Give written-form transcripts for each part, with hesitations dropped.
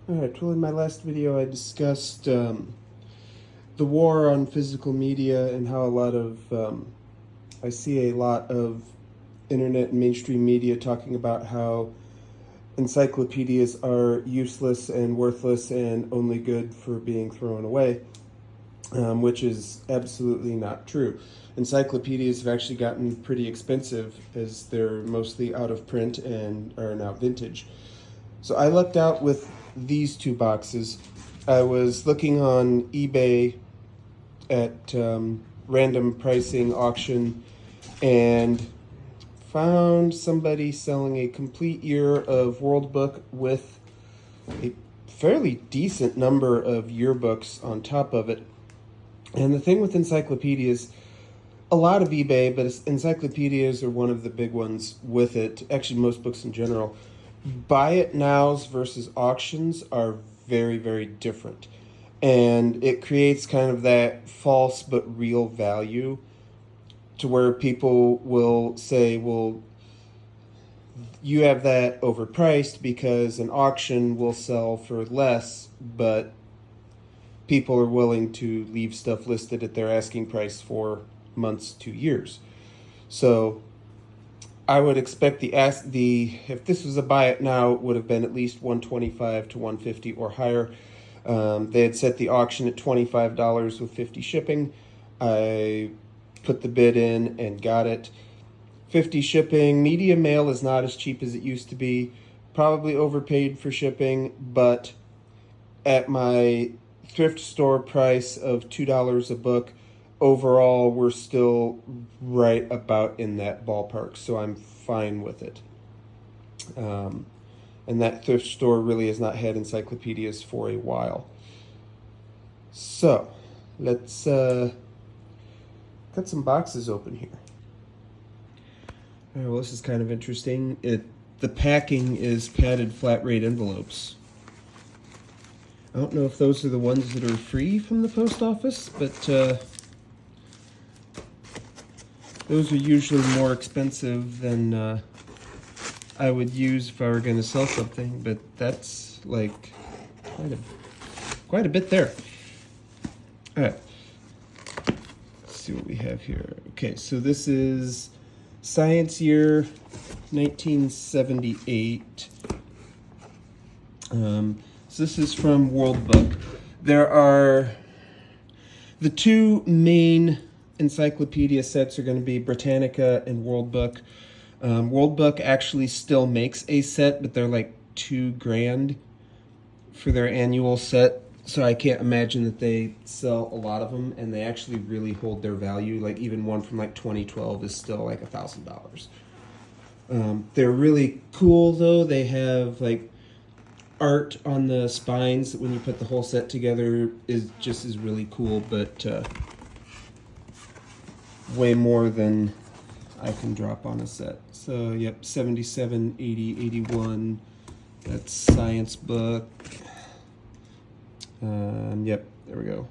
Alright, well in my last video I discussed the war on physical media and how I see a lot of internet and mainstream media talking about how encyclopedias are useless and worthless and only good for being thrown away, which is absolutely not true. Encyclopedias have actually gotten pretty expensive as they're mostly out of print and are now vintage. So I lucked out with these two boxes. I was looking on eBay at random pricing auction and found somebody selling a complete year of World Book with a fairly decent number of yearbooks on top of it. And the thing with encyclopedias, a lot of eBay, but encyclopedias are one of the big ones with it. Actually, most books in general. Buy it nows versus auctions are very, very different. And it creates kind of that false but real value to where people will say, well, you have that overpriced because an auction will sell for less, but people are willing to leave stuff listed at their asking price for months to years. So I would expect if this was a buy it now, it would have been at least $125 to $150 or higher. They had set the auction at $25 with 50 shipping. I put the bid in and got it. 50 shipping. Media mail is not as cheap as it used to be. Probably overpaid for shipping, but at my thrift store price of $2 a book, overall, we're still right about in that ballpark, so I'm fine with it. And that thrift store really has not had encyclopedias for a while. So, let's cut some boxes open here. All right, well, this is kind of interesting. The packing is padded flat rate envelopes. I don't know if those are the ones that are free from the post office, but those are usually more expensive than I would use if I were going to sell something, but that's like quite a bit there. All right, let's see what we have here. Okay, so this is Science Year 1978. So this is from World Book. There are the two main encyclopedia sets are going to be Britannica and World Book. World Book actually still makes a set, but they're like $2,000 for their annual set. So I can't imagine that they sell a lot of them, and they actually really hold their value. Like even one from like 2012 is still like $1,000. They're really cool though. They have like art on the spines that when you put the whole set together is really cool, but way more than I can drop on a set. So yep, 77, 80, 81. That's science book. Yep, there we go.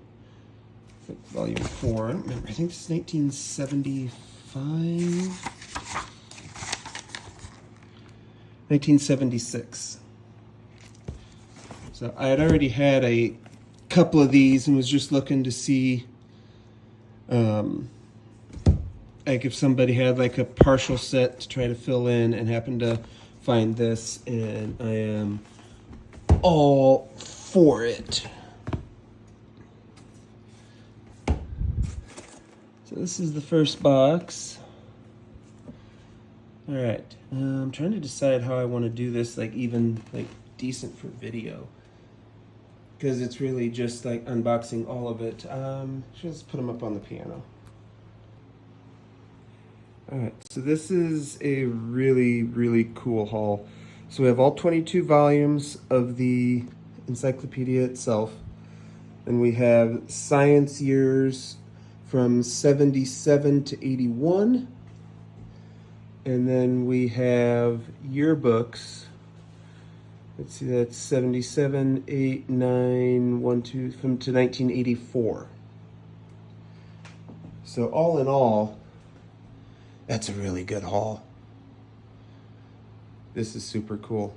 Volume 4. I don't remember. I think this is 1975. 1976. So I had already had a couple of these and was just looking to see like if somebody had like a partial set to try to fill in, and happened to find this, and I am all for it. So this is the first box. All right, I'm trying to decide how I want to do this, like even like decent for video, because it's really just like unboxing all of it. Just put them up on the piano. Alright, so this is a really, really cool haul. So we have all 22 volumes of the encyclopedia itself. And we have science years from 77 to 81. And then we have yearbooks. Let's see, that's 77, 8, 9, 1, 2, to 1984. So all in all, that's a really good haul. This is super cool.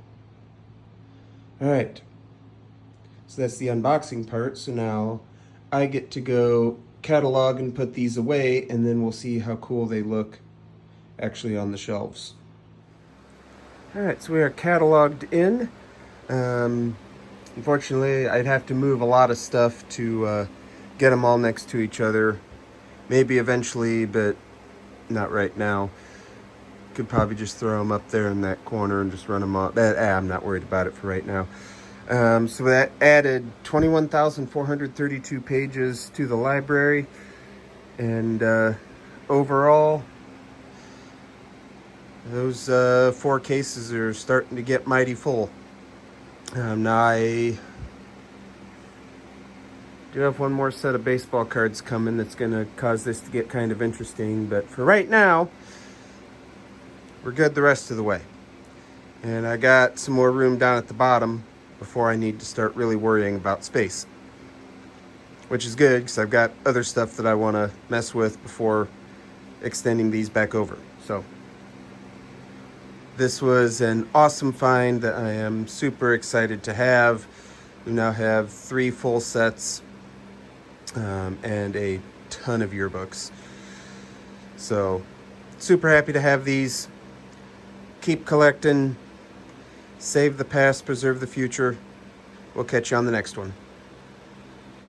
All right. So that's the unboxing part. So now I get to go catalog and put these away, and then we'll see how cool they look actually on the shelves. All right, so we are cataloged in. Unfortunately, I'd have to move a lot of stuff to get them all next to each other. Maybe eventually, but not right now. Could probably just throw them up there in that corner and just run them off. I'm not worried about it for right now. So that added 21,432 pages to the library, and overall, those 4 cases are starting to get mighty full. Now I do have one more set of baseball cards coming that's going to cause this to get kind of interesting, but for right now, we're good the rest of the way. And I got some more room down at the bottom before I need to start really worrying about space. Which is good, because I've got other stuff that I want to mess with before extending these back over. So, this was an awesome find that I am super excited to have. We now have 3 full sets and a ton of yearbooks. So, super happy to have these. Keep collecting. Save the past, preserve the future. We'll catch you on the next one.